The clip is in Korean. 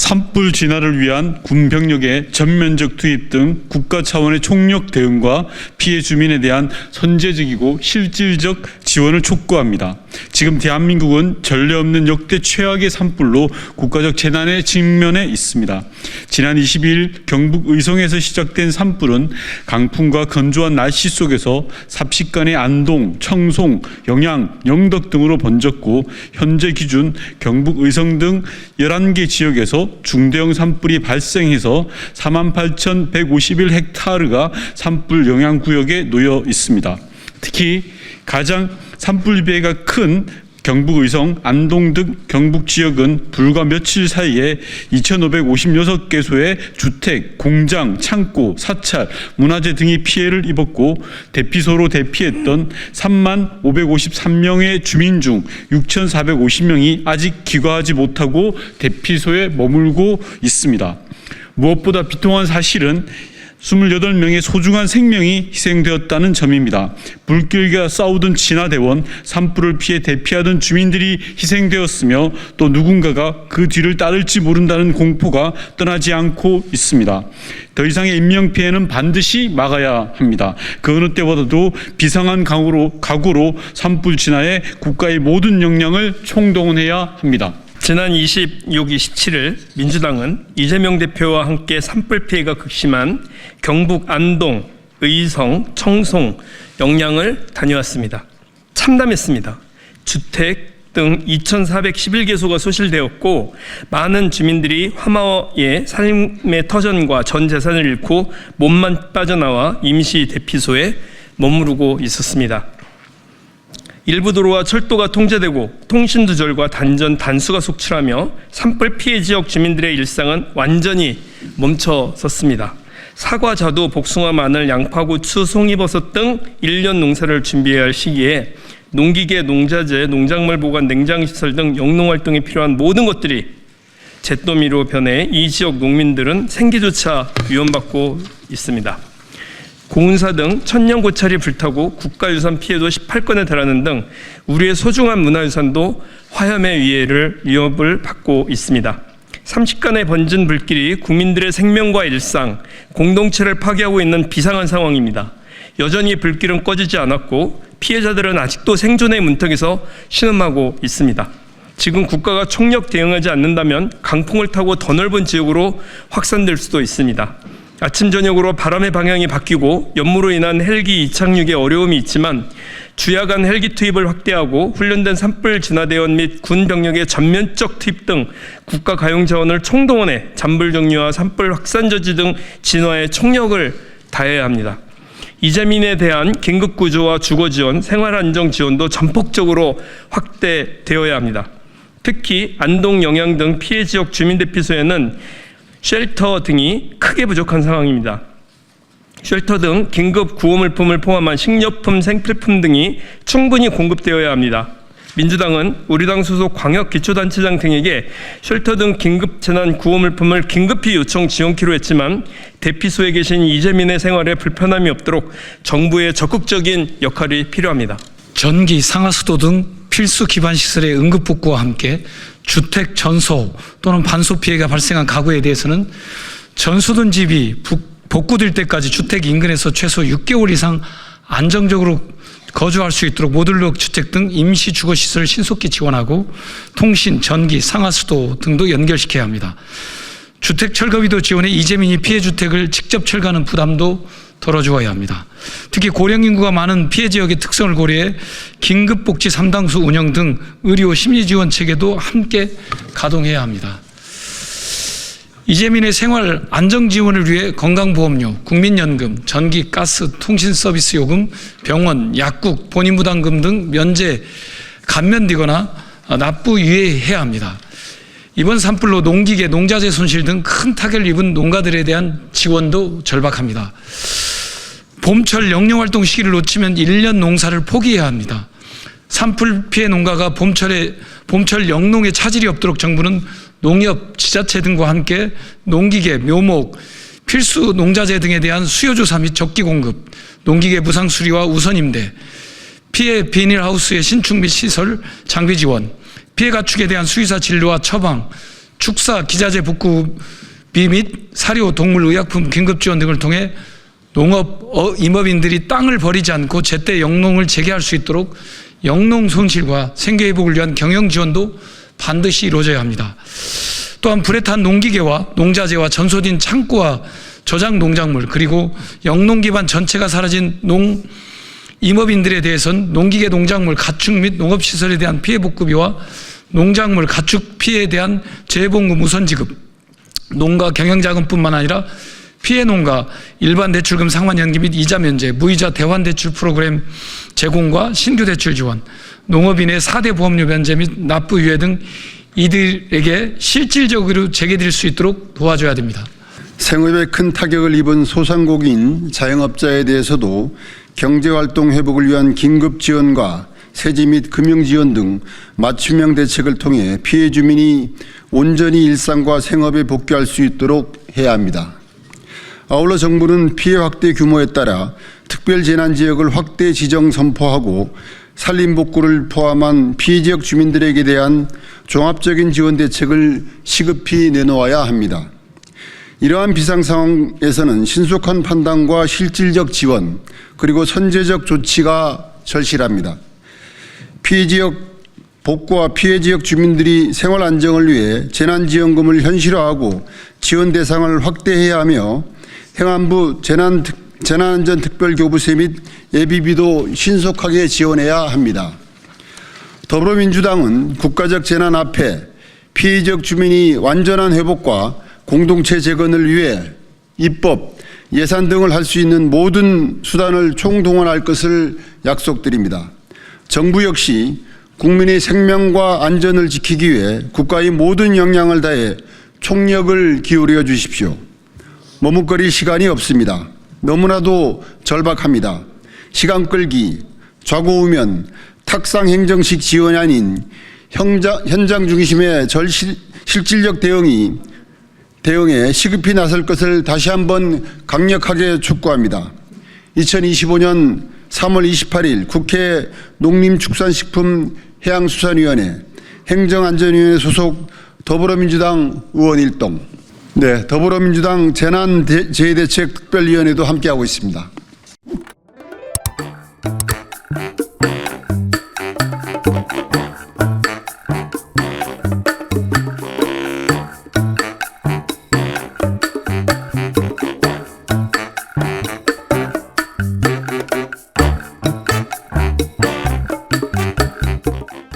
산불 진화를 위한 군 병력의 전면적 투입 등 국가 차원의 총력 대응과 피해 주민에 대한 선제적이고 실질적 지원을 촉구합니다. 지금 대한민국은 전례 없는 역대 최악의 산불로 국가적 재난에 직면해 있습니다. 지난 22일 경북 의성에서 시작된 산불은 강풍과 건조한 날씨 속에서 삽시간에 안동, 청송, 영양, 영덕 등으로 번졌고 현재 기준 경북 의성 등 11개 지역에서 중대형 산불이 발생해서 48,151헥타르가 산불 영향 구역에 놓여 있습니다. 특히 가장 산불 피해가 큰 경북 의성, 안동 등 경북 지역은 불과 며칠 사이에 2,556개소의 주택, 공장, 창고, 사찰, 문화재 등이 피해를 입었고 대피소로 대피했던 3553명의 주민 중 6,450명이 아직 귀가하지 못하고 대피소에 머물고 있습니다. 무엇보다 비통한 사실은 28명의 소중한 생명이 희생되었다는 점입니다. 불길과 싸우던 진화대원, 산불을 피해 대피하던 주민들이 희생되었으며 또 누군가가 그 뒤를 따를지 모른다는 공포가 떠나지 않고 있습니다. 더 이상의 인명피해는 반드시 막아야 합니다. 그 어느 때보다도 비상한 각오로 산불 진화에 국가의 모든 역량을 총동원해야 합니다. 지난 26, 27일 민주당은 이재명 대표와 함께 산불 피해가 극심한 경북 안동, 의성, 청송, 영양을 다녀왔습니다. 참담했습니다. 주택 등 2,411개소가 소실되었고 많은 주민들이 화마의 삶의 터전과 전 재산을 잃고 몸만 빠져나와 임시 대피소에 머무르고 있었습니다. 일부 도로와 철도가 통제되고 통신두절과 단전, 단수가 속출하며 산불 피해 지역 주민들의 일상은 완전히 멈춰섰습니다. 사과, 자두, 복숭아, 마늘, 양파, 고추, 송이버섯 등 1년 농사를 준비해야 할 시기에 농기계, 농자재, 농작물 보관, 냉장시설 등 영농활동에 필요한 모든 것들이 잿더미로 변해 이 지역 농민들은 생계조차 위협받고 있습니다. 공운사 등 천년고찰이 불타고 국가유산 피해도 18건에 달하는 등 우리의 소중한 문화유산도 화염의 위협을 받고 있습니다. 30간에 번진 불길이 국민들의 생명과 일상, 공동체를 파괴하고 있는 비상한 상황입니다. 여전히 불길은 꺼지지 않았고 피해자들은 아직도 생존의 문턱에서 신음하고 있습니다. 지금 국가가 총력 대응하지 않는다면 강풍을 타고 더 넓은 지역으로 확산될 수도 있습니다. 아침 저녁으로 바람의 방향이 바뀌고 연무로 인한 헬기 이착륙에 어려움이 있지만 주야간 헬기 투입을 확대하고 훈련된 산불 진화대원 및 군 병력의 전면적 투입 등 국가 가용 자원을 총동원해 잔불 정리와 산불 확산 저지 등 진화에 총력을 다해야 합니다. 이재민에 대한 긴급 구조와 주거 지원, 생활 안정 지원도 전폭적으로 확대되어야 합니다. 특히 안동, 영양 등 피해 지역 주민 대피소에는 쉘터 등이 크게 부족한 상황입니다. 쉘터 등 긴급 구호 물품을 포함한 식료품, 생필품 등이 충분히 공급되어야 합니다. 민주당은 우리 당 소속 광역기초단체장 등에게 쉘터 등 긴급 재난 구호 물품을 긴급히 요청 지원키로 했지만 대피소에 계신 이재민의 생활에 불편함이 없도록 정부의 적극적인 역할이 필요합니다. 전기, 상하수도 등 필수 기반 시설의 응급 복구와 함께 주택 전소 또는 반소 피해가 발생한 가구에 대해서는 전소된 집이 복구될 때까지 주택 인근에서 최소 6개월 이상 안정적으로 거주할 수 있도록 모듈러 주택 등 임시 주거 시설을 신속히 지원하고 통신, 전기, 상하수도 등도 연결시켜야 합니다. 주택 철거비도 지원해 이재민이 피해 주택을 직접 철거하는 부담도 덜어주어야 합니다. 특히 고령 인구가 많은 피해 지역의 특성을 고려해 긴급복지 3당수 운영 등 의료 심리지원 체계도 함께 가동해야 합니다. 이재민의 생활 안정지원을 위해 건강보험료, 국민연금, 전기, 가스, 통신서비스 요금, 병원, 약국, 본인부담금 등 면제 감면되거나 납부 유예해야 합니다. 이번 산불로 농기계, 농자재 손실 등 큰 타격을 입은 농가들에 대한 지원도 절박합니다. 봄철 영농활동 시기를 놓치면 1년 농사를 포기해야 합니다. 산불 피해 농가가 봄철 영농에 차질이 없도록 정부는 농협, 지자체 등과 함께 농기계, 묘목, 필수 농자재 등에 대한 수요조사 및 적기 공급, 농기계 무상 수리와 우선 임대, 피해 비닐하우스의 신축 및 시설, 장비 지원, 피해 가축에 대한 수의사 진료와 처방, 축사, 기자재 복구비 및 사료, 동물, 의약품 긴급 지원 등을 통해 농업 임업인들이 땅을 버리지 않고 제때 영농을 재개할 수 있도록 영농 손실과 생계 회복을 위한 경영 지원도 반드시 이루어져야 합니다. 또한 불에 탄 농기계와 농자재와 전소진 창고와 저장 농작물 그리고 영농 기반 전체가 사라진 임업인들에 대해서는 농기계 농작물 가축 및 농업시설에 대한 피해 복구비와 농작물 가축 피해에 대한 재보험금 우선 지급, 농가 경영자금뿐만 아니라 피해 농가 일반 대출금 상환 연기 및 이자 면제, 무이자 대환 대출 프로그램 제공과 신규 대출 지원, 농업인의 4대 보험료 면제 및 납부 유예 등 이들에게 실질적으로 재개될 수 있도록 도와줘야 됩니다. 생업에 큰 타격을 입은 소상공인 자영업자에 대해서도 경제활동 회복을 위한 긴급 지원과 세제 및 금융 지원 등 맞춤형 대책을 통해 피해 주민이 온전히 일상과 생업에 복귀할 수 있도록 해야 합니다. 아울러 정부는 피해 확대 규모에 따라 특별재난지역을 확대 지정 선포하고 산림복구를 포함한 피해 지역 주민들에게 대한 종합적인 지원 대책을 시급히 내놓아야 합니다. 이러한 비상 상황에서는 신속한 판단과 실질적 지원 그리고 선제적 조치가 절실합니다. 피해 지역 복구와 피해 지역 주민들이 생활 안정을 위해 재난지원금을 현실화하고 지원 대상을 확대해야 하며 행안부 재난안전특별교부세 및 예비비도 신속하게 지원해야 합니다. 더불어민주당은 국가적 재난 앞에 피해 지역 주민이 완전한 회복과 공동체 재건을 위해 입법, 예산 등을 할 수 있는 모든 수단을 총동원할 것을 약속드립니다. 정부 역시 국민의 생명과 안전을 지키기 위해 국가의 모든 역량을 다해 총력을 기울여 주십시오. 머뭇거릴 시간이 없습니다. 너무나도 절박합니다. 시간 끌기, 좌고우면, 탁상 행정식 지원이 아닌 현장 중심의 실질적 대응에 시급히 나설 것을 다시 한번 강력하게 촉구합니다. 2025년 3월 28일 국회 농림축산식품해양수산위원회 행정안전위원회 소속 더불어민주당 의원 일동, 더불어민주당 재난재해대책특별위원회도 함께하고 있습니다.